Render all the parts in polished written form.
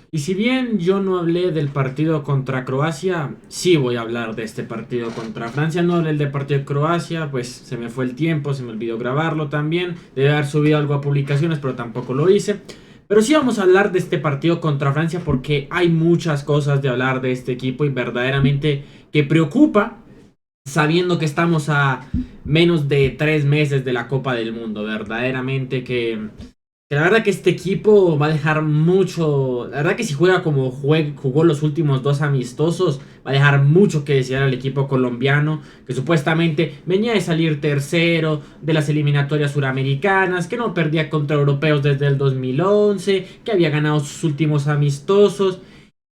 Y si bien yo no hablé del partido contra Croacia, sí voy a hablar de este partido contra Francia. No hablé del partido de Croacia, pues se me fue el tiempo, se me olvidó grabarlo también. Debe haber subido algo a publicaciones, pero tampoco lo hice. Pero sí vamos a hablar de este partido contra Francia porque hay muchas cosas de hablar de este equipo y verdaderamente que preocupa sabiendo que estamos a menos de 3 meses de la Copa del Mundo. Verdaderamente que la verdad que este equipo va a dejar mucho. La verdad que si juega como jugó los últimos dos amistosos, va a dejar mucho que desear al equipo colombiano, que supuestamente venía de salir tercero de las eliminatorias suramericanas, que no perdía contra europeos desde el 2011, que había ganado sus últimos amistosos.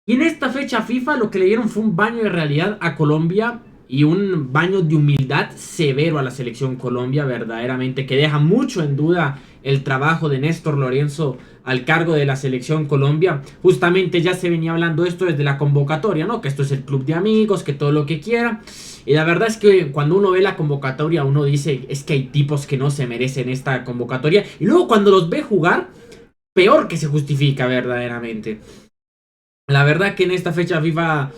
Y en esta fecha FIFA lo que le dieron fue un baño de realidad a Colombia y un baño de humildad severo a la selección Colombia, verdaderamente, que deja mucho en duda el trabajo de Néstor Lorenzo al cargo de la selección Colombia. Justamente ya se venía hablando esto desde la convocatoria, ¿no? Que esto es el club de amigos, que todo lo que quiera. Y la verdad es que cuando uno ve la convocatoria, uno dice, es que hay tipos que no se merecen esta convocatoria. Y luego cuando los ve jugar, peor que se justifica verdaderamente. La verdad que en esta fecha FIFA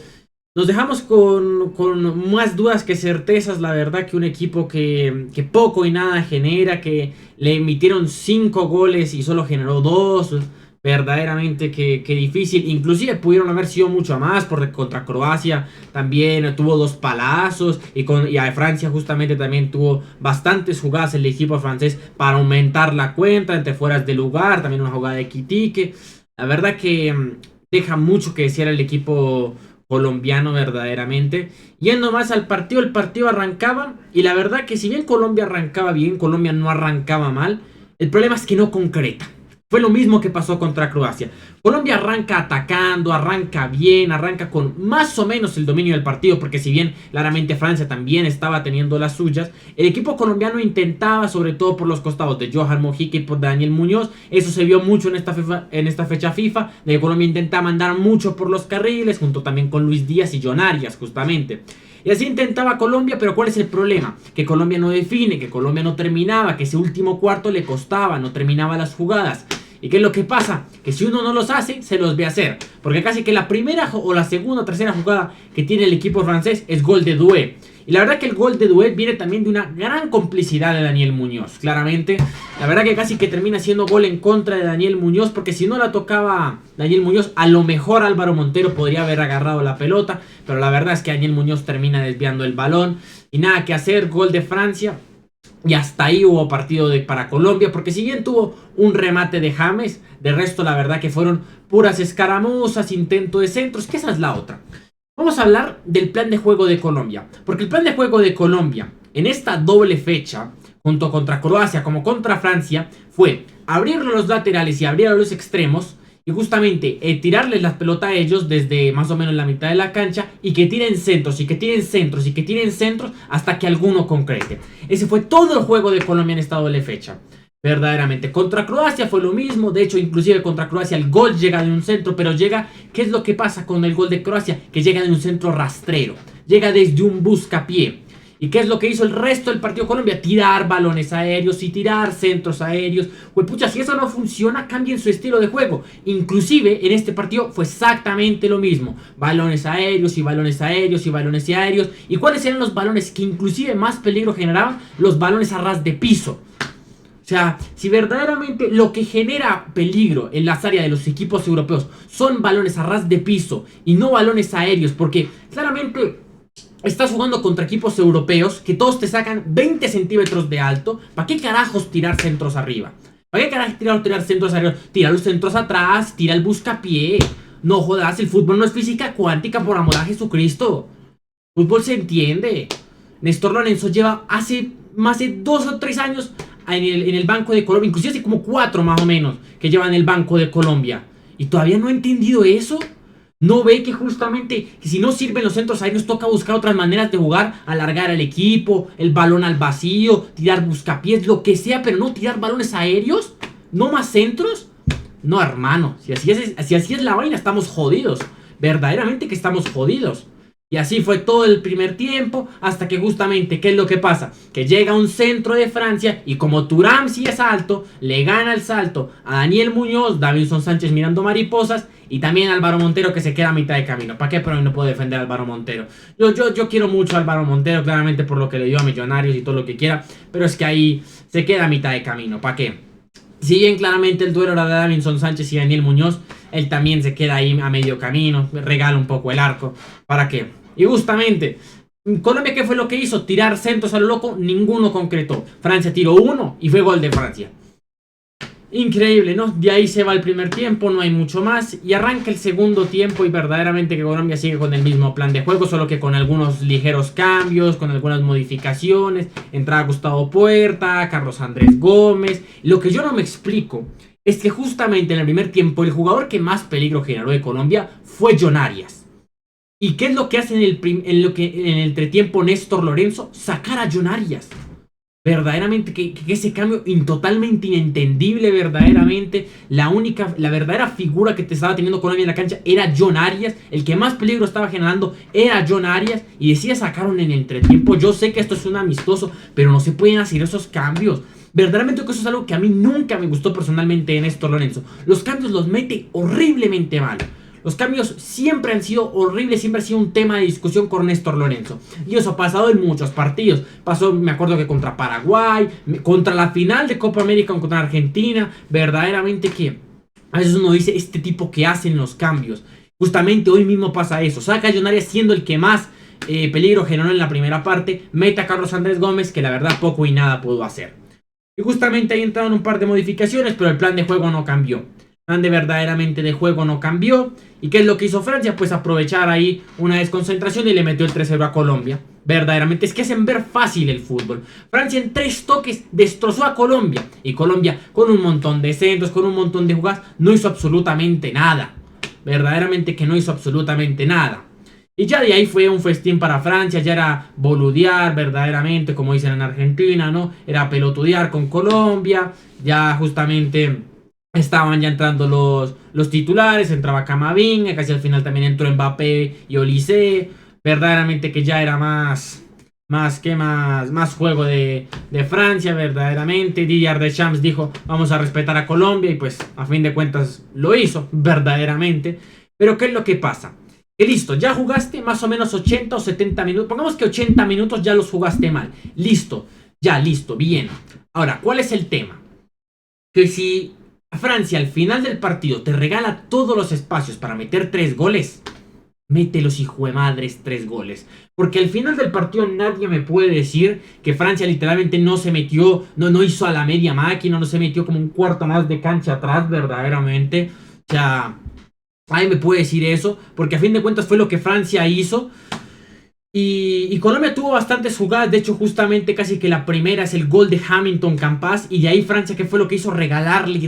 nos dejamos con más dudas que certezas. La verdad que un equipo que poco y nada genera, que le emitieron 5 goles y solo generó 2. Verdaderamente que difícil. Inclusive pudieron haber sido mucho más porque contra Croacia también tuvo 2 palazos. Y a Francia justamente también tuvo bastantes jugadas el equipo francés para aumentar la cuenta entre fueras de lugar. También una jugada de Quitique. La verdad que deja mucho que desear el equipo colombiano verdaderamente. Yendo más al partido, el partido arrancaba y la verdad que si bien Colombia arrancaba bien, Colombia no arrancaba mal, el problema es que no concreta. Fue lo mismo que pasó contra Croacia. Colombia arranca atacando, arranca bien, arranca con más o menos el dominio del partido, porque si bien claramente Francia también estaba teniendo las suyas, el equipo colombiano intentaba, sobre todo por los costados de Johan Mojica y por Daniel Muñoz. Eso se vio mucho en esta fecha FIFA, de que Colombia intentaba mandar mucho por los carriles, junto también con Luis Díaz y John Arias, justamente. Y así intentaba Colombia, pero ¿cuál es el problema? Que Colombia no define, que Colombia no terminaba, que ese último cuarto le costaba, no terminaba las jugadas. ¿Y qué es lo que pasa? Que si uno no los hace, se los ve hacer. Porque casi que la primera o la segunda o tercera jugada que tiene el equipo francés es gol de Doué. Y la verdad que el gol de Doué viene también de una gran complicidad de Daniel Muñoz. Claramente, la verdad que casi que termina siendo gol en contra de Daniel Muñoz. Porque si no la tocaba Daniel Muñoz, a lo mejor Álvaro Montero podría haber agarrado la pelota. Pero la verdad es que Daniel Muñoz termina desviando el balón. Y nada que hacer, gol de Francia. Y hasta ahí hubo partido para Colombia, porque si bien tuvo un remate de James, de resto la verdad que fueron puras escaramuzas, intento de centros, que esa es la otra. Vamos a hablar del plan de juego de Colombia, porque el plan de juego de Colombia en esta doble fecha, junto contra Croacia como contra Francia, fue abrir los laterales y abrir a los extremos, y justamente tirarles la pelota a ellos desde más o menos la mitad de la cancha y que tiren centros y que tiren centros y que tiren centros hasta que alguno concrete. Ese fue todo el juego de Colombia en esta doble fecha. Verdaderamente. Contra Croacia fue lo mismo. De hecho, inclusive contra Croacia el gol llega de un centro, pero llega... ¿Qué es lo que pasa con el gol de Croacia? Que llega de un centro rastrero. Llega desde un buscapié. ¿Y qué es lo que hizo el resto del partido de Colombia? Tirar balones aéreos y tirar centros aéreos. Pues pucha, si eso no funciona, cambien su estilo de juego. Inclusive en este partido fue exactamente lo mismo. Balones aéreos y balones aéreos y balones aéreos. ¿Y cuáles eran los balones que inclusive más peligro generaban? Los balones a ras de piso. O sea, si verdaderamente lo que genera peligro en las áreas de los equipos europeos son balones a ras de piso y no balones aéreos, porque claramente estás jugando contra equipos europeos que todos te sacan 20 centímetros de alto. ¿Para qué carajos tirar centros arriba? ¿Para qué carajos tirar centros arriba? Tira los centros atrás, tira el buscapié. No jodas, el fútbol no es física cuántica, por amor a Jesucristo. Fútbol se entiende. Néstor Lorenzo lleva hace más de 2 o 3 años en el Banco de Colombia, inclusive hace como 4 más o menos, que lleva en el Banco de Colombia. ¿Y todavía no ha entendido eso? ¿No ve que justamente que si no sirven los centros aéreos toca buscar otras maneras de jugar? Alargar al equipo, el balón al vacío, tirar buscapiés, lo que sea, pero no tirar balones aéreos, no más centros. No, hermano, si así es la vaina, estamos jodidos. Verdaderamente que estamos jodidos. Y así fue todo el primer tiempo, hasta que justamente, ¿qué es lo que pasa? Que llega un centro de Francia y como Thuram sí es alto, le gana el salto a Daniel Muñoz, Davinson Sánchez mirando mariposas y también a Álvaro Montero que se queda a mitad de camino. ¿Para qué? Pero no puedo defender a Álvaro Montero. Yo quiero mucho a Álvaro Montero, claramente por lo que le dio a Millonarios y todo lo que quiera, pero es que ahí se queda a mitad de camino. ¿Para qué? Si bien claramente el duelo era de Davinson Sánchez y Daniel Muñoz, él también se queda ahí a medio camino, regala un poco el arco. ¿Para qué? Y justamente, Colombia, ¿qué fue lo que hizo? Tirar centros a lo loco, ninguno concretó. Francia tiró uno y fue gol de Francia. Increíble, ¿no? De ahí se va el primer tiempo, no hay mucho más. Y arranca el segundo tiempo y verdaderamente que Colombia sigue con el mismo plan de juego, solo que con algunos ligeros cambios, con algunas modificaciones. Entraba Gustavo Puerta, Carlos Andrés Gómez. Lo que yo no me explico es que justamente en el primer tiempo el jugador que más peligro generó de Colombia fue John Arias. ¿Y qué es lo que hace en el entretiempo Néstor Lorenzo? Sacar a John Arias. Verdaderamente que ese cambio totalmente inentendible, verdaderamente. La verdadera figura que te estaba teniendo Colombia en la cancha era John Arias. El que más peligro estaba generando era John Arias. Y decía sacaron en el entretiempo. Yo sé que esto es un amistoso, pero no se pueden hacer esos cambios. Verdaderamente que eso es algo que a mí nunca me gustó personalmente en Néstor Lorenzo. Los cambios los mete horriblemente mal. Los cambios siempre han sido horribles, siempre ha sido un tema de discusión con Néstor Lorenzo. Y eso ha pasado en muchos partidos. Pasó, me acuerdo que contra Paraguay, contra la final de Copa América contra Argentina. Verdaderamente que a veces uno dice, este tipo que hacen los cambios. Justamente hoy mismo pasa eso. Saca a John Arias siendo el que más peligro generó en la primera parte. Mete a Carlos Andrés Gómez, que la verdad poco y nada pudo hacer. Y justamente ahí entraron un par de modificaciones, pero el plan de juego no cambió. De verdaderamente de juego no cambió. ¿Y qué es lo que hizo Francia? Pues aprovechar ahí una desconcentración y le metió el 3-0 a Colombia. Verdaderamente es que hacen ver fácil el fútbol. Francia en 3 toques destrozó a Colombia. Y Colombia con un montón de centros, con un montón de jugadas, no hizo absolutamente nada. Verdaderamente que no hizo absolutamente nada. Y ya de ahí fue un festín para Francia. Ya era boludear verdaderamente, como dicen en Argentina, ¿no? Era pelotudear con Colombia. Ya justamente estaban ya entrando los titulares, entraba Camavinga, casi al final también entró Mbappé y Olise. Verdaderamente que ya era más juego de Francia, verdaderamente. Didier Deschamps dijo, vamos a respetar a Colombia y pues a fin de cuentas lo hizo, verdaderamente. Pero ¿qué es lo que pasa? Que listo, ya jugaste más o menos 80 o 70 minutos. Pongamos que 80 minutos ya los jugaste mal. Listo, ya listo, bien. Ahora, ¿cuál es el tema? Que si Francia al final del partido te regala todos los espacios para meter 3 goles, mételos hijuemadres 3 goles. Porque al final del partido nadie me puede decir que Francia literalmente no se metió, no hizo a la media máquina, no se metió como un cuarto más de cancha atrás, verdaderamente. O sea, nadie me puede decir eso, porque a fin de cuentas fue lo que Francia hizo. Y Colombia tuvo bastantes jugadas. De hecho justamente casi que la primera es el gol de Hamilton Campas. Y de ahí Francia, ¿qué fue lo que hizo? Regalarle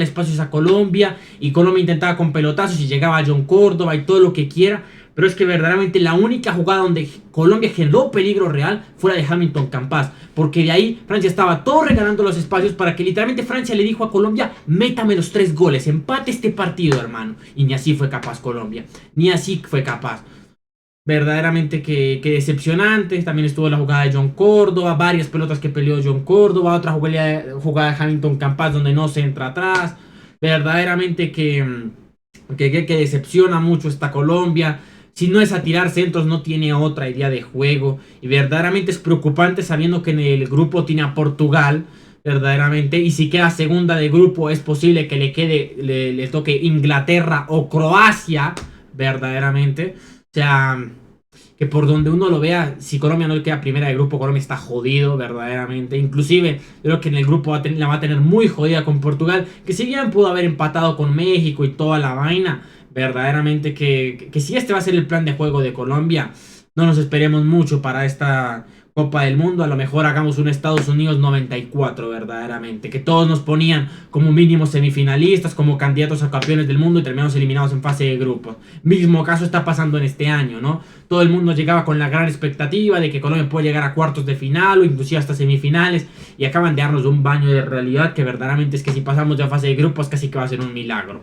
espacios a Colombia. Y Colombia intentaba con pelotazos y llegaba a John Córdoba y todo lo que quiera. Pero es que verdaderamente la única jugada donde Colombia generó peligro real fue la de Hamilton Campas. Porque de ahí Francia estaba todo regalando los espacios para que literalmente Francia le dijo a Colombia, métame los 3 goles, empate este partido, hermano. Y ni así fue capaz Colombia, ni así fue capaz. Verdaderamente que decepcionante. También estuvo la jugada de John Córdoba, varias pelotas que peleó John Córdoba, otra jugada de Hamilton Campas donde no se entra atrás. Verdaderamente que decepciona mucho esta Colombia. Si no es a tirar centros, no tiene otra idea de juego. Y verdaderamente es preocupante sabiendo que en el grupo tiene a Portugal. Verdaderamente. Y si queda segunda de grupo, es posible que le toque Inglaterra o Croacia. Verdaderamente. O sea, que por donde uno lo vea, si Colombia no queda primera de grupo, Colombia está jodido, verdaderamente. Inclusive, creo que en el grupo la va a tener muy jodida con Portugal, que si bien pudo haber empatado con México y toda la vaina, verdaderamente que si este va a ser el plan de juego de Colombia, no nos esperemos mucho para esta Copa del Mundo. A lo mejor hagamos un Estados Unidos 94, verdaderamente. Que todos nos ponían como mínimo semifinalistas, como candidatos a campeones del mundo y terminamos eliminados en fase de grupos. Mismo caso está pasando en este año, ¿no? Todo el mundo llegaba con la gran expectativa de que Colombia puede llegar a cuartos de final o inclusive hasta semifinales. Y acaban de darnos un baño de realidad que verdaderamente es que si pasamos de fase de grupos casi que va a ser un milagro.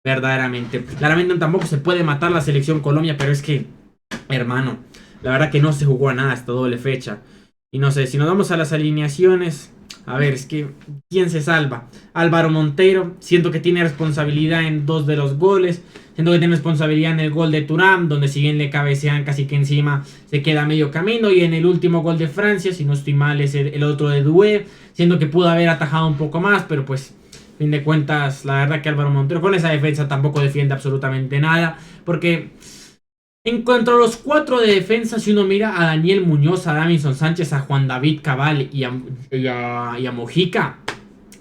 Verdaderamente. Claramente tampoco se puede matar la selección Colombia, pero es que Hermano, la verdad que no se jugó a nada esta doble fecha. Y no sé, si nos vamos a las alineaciones, a ver, es que ¿quién se salva? Álvaro Montero, siento que tiene responsabilidad en dos de los goles. Siento que tiene responsabilidad en el gol de Thuram, donde si bien le cabecean casi que encima, se queda a medio camino. Y en el último gol de Francia, si no estoy mal, es el otro de Doué. Siento que pudo haber atajado un poco más, pero pues, fin de cuentas, la verdad que Álvaro Montero con esa defensa tampoco defiende absolutamente nada. Porque en cuanto a los cuatro de defensa, si uno mira a Daniel Muñoz, a Davinson Sánchez, a Juan David Cabal y a Mojica,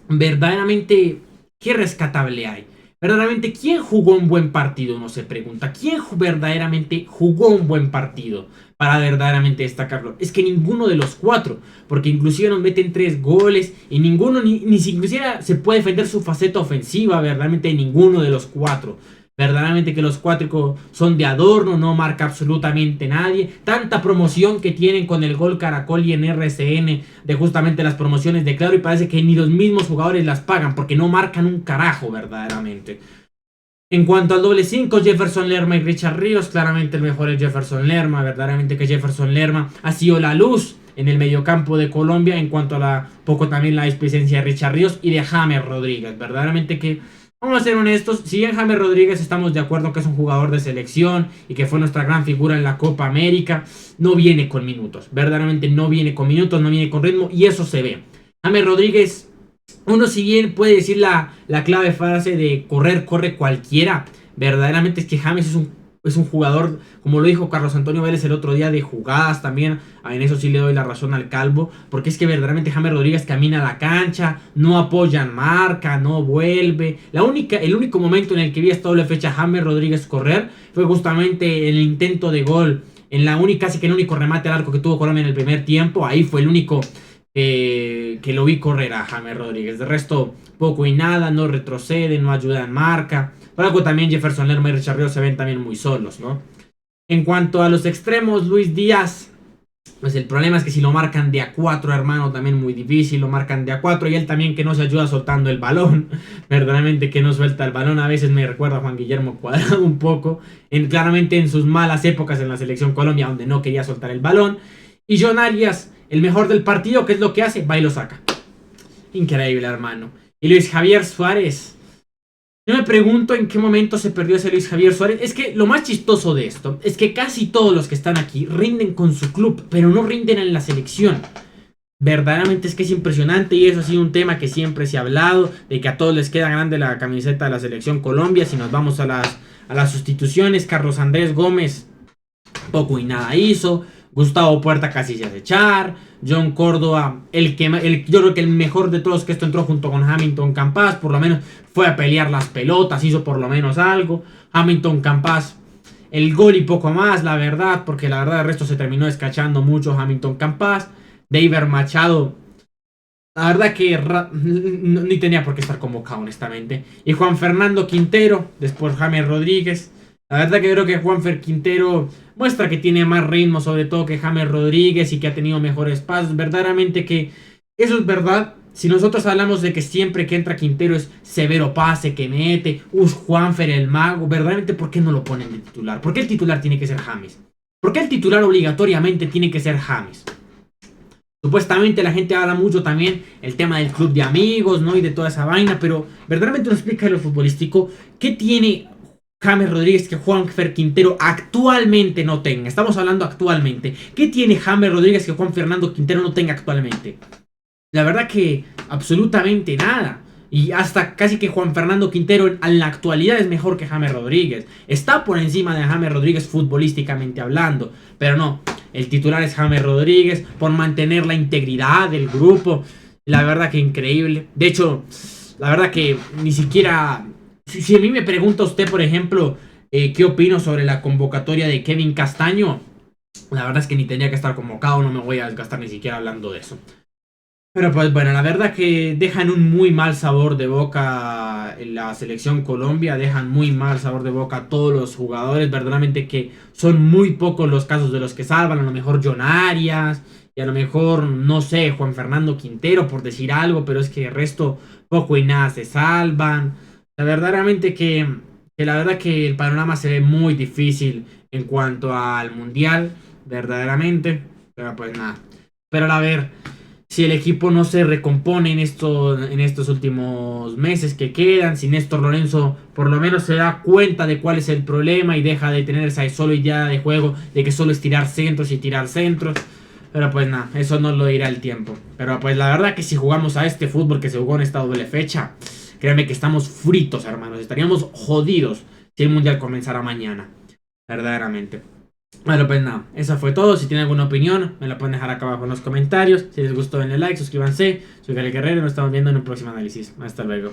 verdaderamente, ¿qué rescatable hay? Verdaderamente, ¿quién jugó un buen partido? Uno se pregunta. ¿Quién verdaderamente jugó un buen partido para verdaderamente destacarlo? Es que ninguno de los cuatro, porque inclusive nos meten 3 goles y ninguno, ni siquiera se puede defender su faceta ofensiva, verdaderamente ninguno de los cuatro. Verdaderamente que los cuatro son de adorno, no marca absolutamente nadie. Tanta promoción que tienen con el gol Caracol y en RCN de justamente las promociones de Claro y parece que ni los mismos jugadores las pagan porque no marcan un carajo verdaderamente. En cuanto al doble 5, Jefferson Lerma y Richard Ríos, claramente el mejor es Jefferson Lerma, verdaderamente que Jefferson Lerma ha sido la luz en el mediocampo de Colombia en cuanto a poco también la displicencia de Richard Ríos y de James Rodríguez, verdaderamente que vamos a ser honestos, si bien James Rodríguez estamos de acuerdo que es un jugador de selección y que fue nuestra gran figura en la Copa América, no viene con minutos, verdaderamente no viene con minutos, no viene con ritmo y eso se ve. James Rodríguez, uno si bien puede decir la clave frase de correr, corre cualquiera, verdaderamente es que James es un jugador, como lo dijo Carlos Antonio Vélez el otro día, de jugadas también. En eso sí le doy la razón al Calvo, porque es que verdaderamente James Rodríguez camina a la cancha, no apoya en marca, no vuelve. El único momento en el que vi esta doble fecha James Rodríguez correr fue justamente el intento de gol, casi que el único remate al arco que tuvo Colombia en el primer tiempo. Ahí fue el único que lo vi correr a James Rodríguez. De resto, poco y nada, no retrocede, no ayuda en marca. Por algo también Jefferson Lerma y Richard Ríos se ven también muy solos, ¿no? En cuanto a los extremos, Luis Díaz, pues el problema es que si lo marcan de a 4, hermano, también muy difícil, lo marcan de a 4 y él también que no se ayuda soltando el balón, verdaderamente que no suelta el balón, a veces me recuerda a Juan Guillermo Cuadrado un poco, claramente en sus malas épocas en la selección Colombia, donde no quería soltar el balón, y John Arias, el mejor del partido, ¿qué es lo que hace? Va y lo saca. Increíble, hermano. Y Luis Javier Suárez, yo me pregunto en qué momento se perdió ese Luis Javier Suárez. Es que lo más chistoso de esto es que casi todos los que están aquí rinden con su club, pero no rinden en la selección. Verdaderamente es que es impresionante y eso ha sido un tema que siempre se ha hablado, de que a todos les queda grande la camiseta de la selección Colombia. Si nos vamos a las sustituciones, Carlos Andrés Gómez poco y nada hizo. Gustavo Puerta casi se hace echar. John Córdoba, yo creo que el mejor de todos que esto entró junto con Hamilton Campas, por lo menos fue a pelear las pelotas, hizo por lo menos algo. Hamilton Campas, el gol y poco más, la verdad, porque la verdad el resto se terminó escachando mucho Hamilton Campas. David Machado, la verdad que ni tenía por qué estar convocado, honestamente. Y Juan Fernando Quintero, después James Rodríguez. La verdad que creo que Juanfer Quintero muestra que tiene más ritmo, sobre todo que James Rodríguez y que ha tenido mejores pasos. Verdaderamente que eso es verdad. Si nosotros hablamos de que siempre que entra Quintero es severo pase, que mete, Juanfer el mago, verdaderamente ¿por qué no lo ponen de titular? ¿Por qué el titular tiene que ser James? ¿Por qué el titular obligatoriamente tiene que ser James? Supuestamente la gente habla mucho también el tema del club de amigos, ¿no? Y de toda esa vaina, pero verdaderamente no explica lo futbolístico. ¿Qué tiene James Rodríguez que Juanfer Quintero actualmente no tenga? Estamos hablando actualmente. ¿Qué tiene James Rodríguez que Juan Fernando Quintero no tenga actualmente? La verdad que absolutamente nada. Y hasta casi que Juan Fernando Quintero en la actualidad es mejor que James Rodríguez. Está por encima de James Rodríguez futbolísticamente hablando. Pero no, el titular es James Rodríguez por mantener la integridad del grupo. La verdad que increíble. De hecho, la verdad que ni siquiera... Si a mí me pregunta usted, por ejemplo, qué opino sobre la convocatoria de Kevin Castaño, la verdad es que ni tenía que estar convocado, no me voy a desgastar ni siquiera hablando de eso. Pero pues bueno, la verdad que dejan un muy mal sabor de boca en la selección Colombia, dejan muy mal sabor de boca a todos los jugadores, verdaderamente que son muy pocos los casos de los que salvan, a lo mejor John Arias, y a lo mejor, no sé, Juan Fernando Quintero, por decir algo, pero es que el resto poco y nada se salvan. La verdaderamente que la verdad que el panorama se ve muy difícil en cuanto al mundial, verdaderamente. Pero pues nada. Pero a ver si el equipo no se recompone en estos últimos meses que quedan. Si Néstor Lorenzo por lo menos se da cuenta de cuál es el problema y deja de tener esa sola idea de juego de que solo es tirar centros y tirar centros. Pero pues nada, eso no lo dirá el tiempo. Pero pues la verdad que si jugamos a este fútbol que se jugó en esta doble fecha, créanme que estamos fritos, hermanos. Estaríamos jodidos si el mundial comenzara mañana. Verdaderamente. Bueno, pues nada, eso fue todo. Si tienen alguna opinión, me la pueden dejar acá abajo en los comentarios. Si les gustó, denle like, suscríbanse. Soy Gary Guerrero y nos estamos viendo en un próximo análisis. Hasta luego.